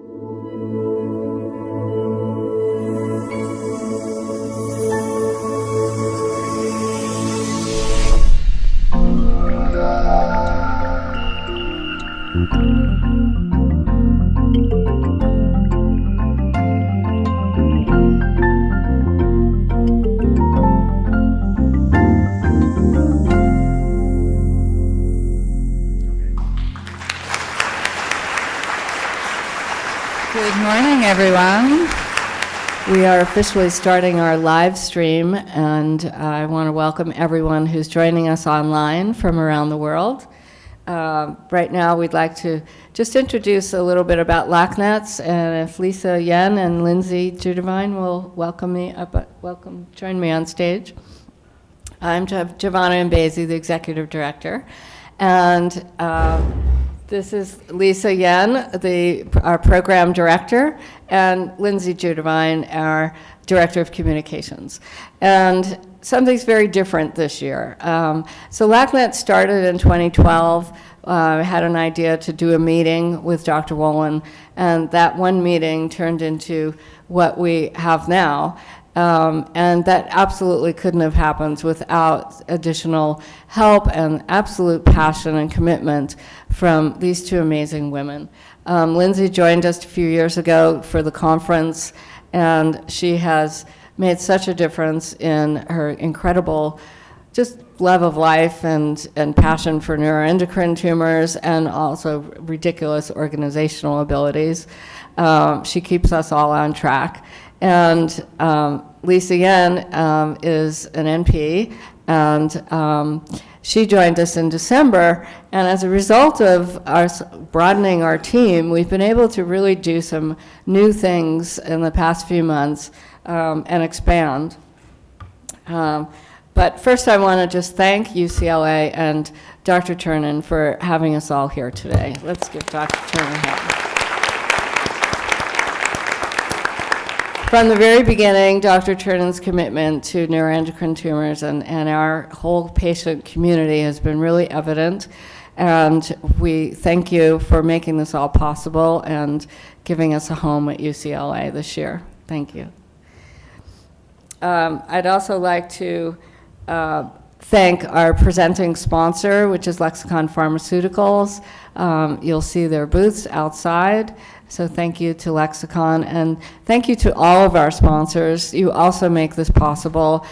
Good morning, everyone. We are officially starting our live stream, and I want to welcome everyone who's joining us online from around the world. Right now, we'd like to just introduce a little bit about LACNETS, and if Lisa Yen and Lindsey Jeu De Vine will join me on stage. I'm Giovanna Imbesi, the Executive Director, and this is Lisa Yen, our Program Director, and Lindsey Jeu De Vine, our Director of Communications. And something's very different this year. So LACNETS started in 2012. I had an idea to do a meeting with Dr. Wolin, and that one meeting turned into what we have now. And that absolutely couldn't have happened without additional help and absolute passion and commitment from these two amazing women. Lindsey joined us a few years ago for the conference, and she has made such a difference in her incredible just love of life and passion for neuroendocrine tumors, and also ridiculous organizational abilities. She keeps us all on track. And Lisa Yen is an NP, and she joined us in December, and as a result of our broadening our team, we've been able to really do some new things in the past few months and expand. But first I want to just thank UCLA and Dr. Ternan for having us all here today. Let's give Dr. Ternan a hand. From the very beginning, Dr. Turnan's commitment to neuroendocrine tumors and our whole patient community has been really evident, and we thank you for making this all possible and giving us a home at UCLA this year. Thank you. I'd also like to thank our presenting sponsor, which is Lexicon Pharmaceuticals. You'll see their booths outside. So thank you to Lexicon, and thank you to all of our sponsors. You also make this possible.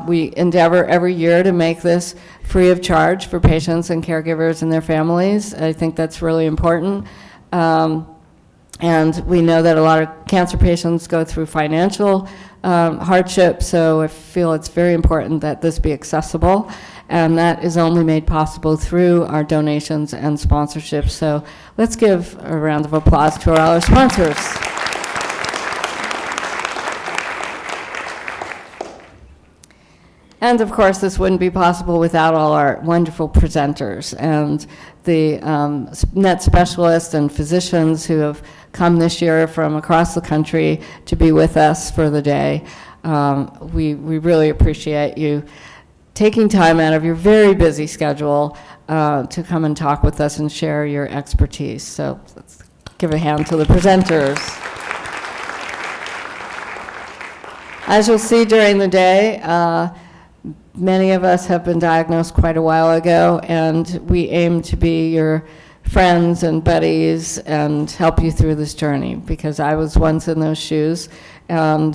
We endeavor every year to make this free of charge for patients and caregivers and their families. I think that's really important. And we know that a lot of cancer patients go through financial hardship, so I feel it's very important that this be accessible, and that is only made possible through our donations and sponsorships. So let's give a round of applause to all our sponsors. And of course, this wouldn't be possible without all our wonderful presenters and the NET specialists and physicians who have come this year from across the country to be with us for the day. We really appreciate you taking time out of your very busy schedule to come and talk with us and share your expertise. So let's give a hand to the presenters. As you'll see during the day, many of us have been diagnosed quite a while ago, and we aim to be your friends and buddies and help you through this journey, because I was once in those shoes, and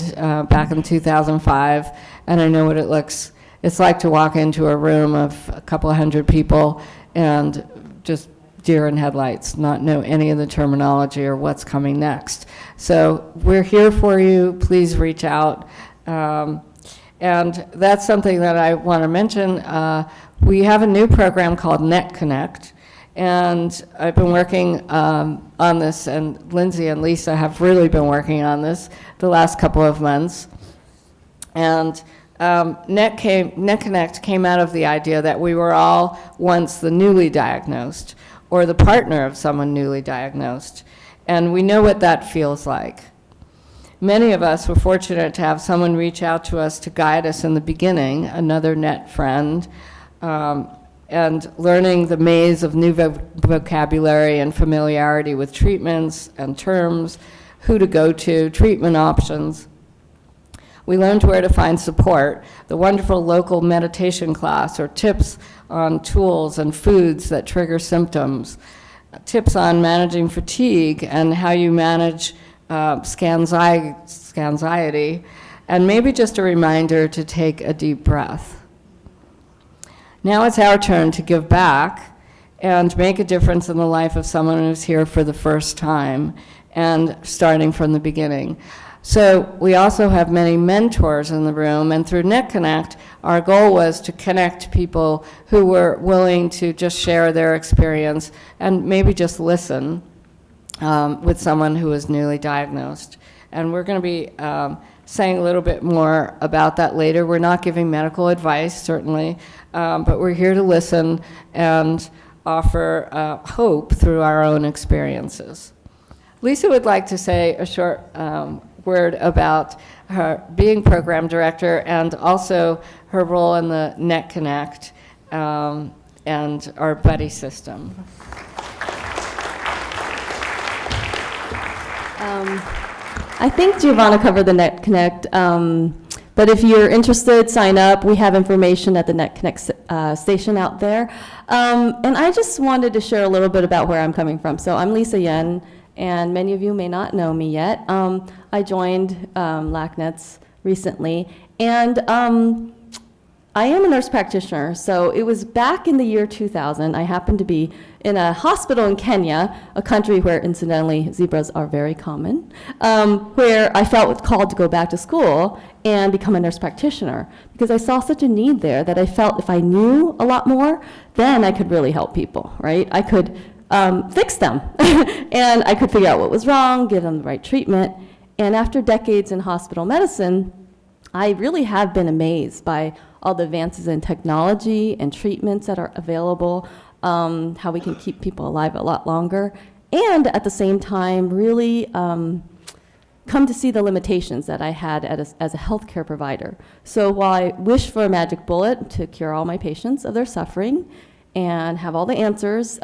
back in 2005, and I know what it's like to walk into a room of a couple of hundred people and just deer in headlights, not know any of the terminology or what's coming next. So we're here for you. Please reach out. And that's something that I want to mention. We have a new program called NetConnect, and I've been working on this, and Lindsey and Lisa have really been working on this the last couple of months. And NetConnect came out of the idea that we were all once the newly diagnosed or the partner of someone newly diagnosed, and we know what that feels like. Many of us were fortunate to have someone reach out to us to guide us in the beginning, another NET friend, and learning the maze of new vocabulary and familiarity with treatments and terms, who to go to, treatment options. We learned where to find support, the wonderful local meditation class, or tips on tools and foods that trigger symptoms, tips on managing fatigue and how you manage scanxiety, and maybe just a reminder to take a deep breath. Now it's our turn to give back and make a difference in the life of someone who's here for the first time and starting from the beginning. So we also have many mentors in the room, and through NetConnect, our goal was to connect people who were willing to just share their experience and maybe just listen with someone who is newly diagnosed. And we're going to be saying a little bit more about that later. We're not giving medical advice, certainly, but we're here to listen and offer hope through our own experiences. Lisa would like to say a short word about her being program director and also her role in the NetConnect and our buddy system. I think Giovanna covered the NetConnect, but if you're interested, sign up. We have information at the NetConnect station out there. And I just wanted to share a little bit about where I'm coming from. So I'm Lisa Yen, and many of you may not know me yet. I joined LACNETS recently, and I am a nurse practitioner. So it was back in the year 2000. I happened to be in a hospital in Kenya, a country where, incidentally, zebras are very common, where I felt called to go back to school and become a nurse practitioner, because I saw such a need there that I felt if I knew a lot more, then I could really help people, right? I could fix them, and I could figure out what was wrong, give them the right treatment. And after decades in hospital medicine, I really have been amazed by all the advances in technology and treatments that are available, how we can keep people alive a lot longer, and at the same time really come to see the limitations that I had as a healthcare provider. So while I wish for a magic bullet to cure all my patients of their suffering and have all the answers,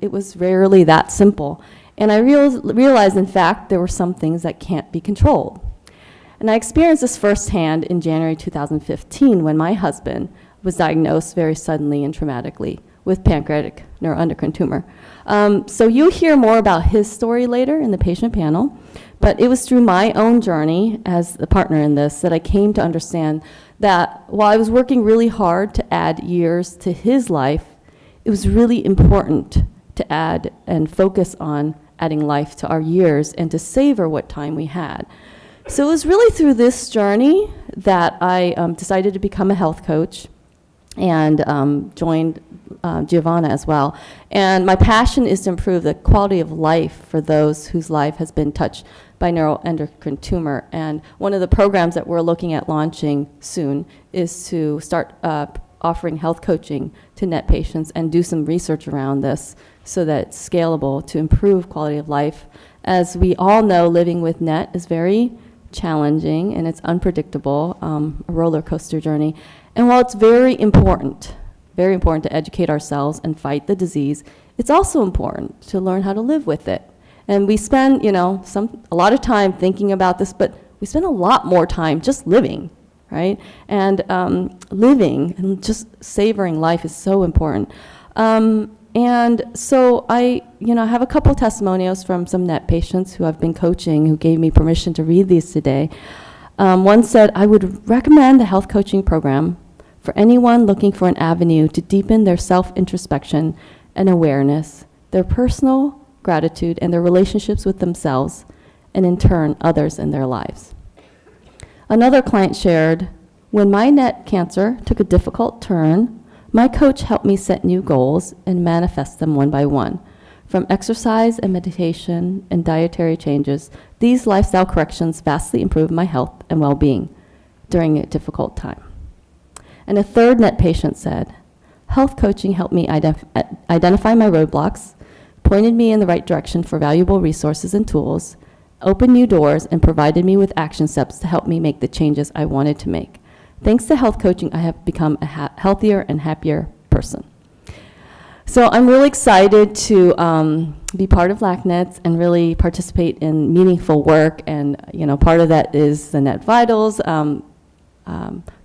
it was rarely that simple. And I realized, in fact, there were some things that can't be controlled. And I experienced this firsthand in January 2015 when my husband was diagnosed very suddenly and traumatically with pancreatic neuroendocrine tumor. So you'll hear more about his story later in the patient panel, but it was through my own journey as the partner in this that I came to understand that while I was working really hard to add years to his life, it was really important to add and focus on adding life to our years and to savor what time we had. So it was really through this journey that I decided to become a health coach and joined Giovanna as well. And my passion is to improve the quality of life for those whose life has been touched by neuroendocrine tumor. And one of the programs that we're looking at launching soon is to start offering health coaching to NET patients and do some research around this so that it's scalable to improve quality of life. As we all know, living with NET is very challenging and it's unpredictable, a roller coaster journey. And while it's very important to educate ourselves and fight the disease, it's also important to learn how to live with it. And we spend, a lot of time thinking about this, but we spend a lot more time just living, right? And living and just savoring life is so important. And so I have a couple testimonials from some NET patients who I've been coaching who gave me permission to read these today. One said, I would recommend the health coaching program for anyone looking for an avenue to deepen their self-introspection and awareness, their personal gratitude, and their relationships with themselves, and in turn, others in their lives. Another client shared, when my NET cancer took a difficult turn, my coach helped me set new goals and manifest them one by one. From exercise and meditation and dietary changes, these lifestyle corrections vastly improved my health and well-being during a difficult time. And a third NET patient said, health coaching helped me identify my roadblocks, pointed me in the right direction for valuable resources and tools, opened new doors, and provided me with action steps to help me make the changes I wanted to make. Thanks to health coaching, I have become a healthier and happier person. So I'm really excited to be part of LACNETS and really participate in meaningful work. And, you know, part of that is the Net Vitals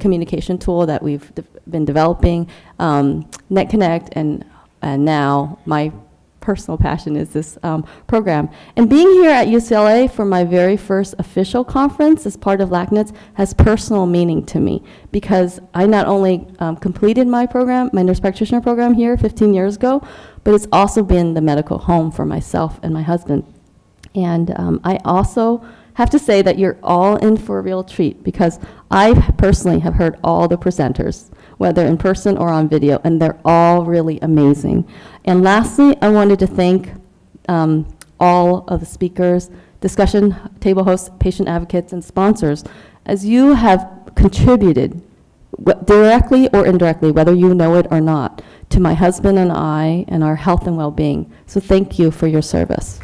communication tool that we've been developing, Net Connect, and now my personal passion is this program. And being here at UCLA for my very first official conference as part of LACNETS has personal meaning to me, because I not only completed my program, my nurse practitioner program here 15 years ago, but it's also been the medical home for myself and my husband. And I also have to say that you're all in for a real treat, because I personally have heard all the presenters, whether in person or on video, and they're all really amazing. And lastly, I wanted to thank all of the speakers, discussion table hosts, patient advocates, and sponsors, as you have contributed directly or indirectly, whether you know it or not, to my husband and I and our health and well-being. So thank you for your service.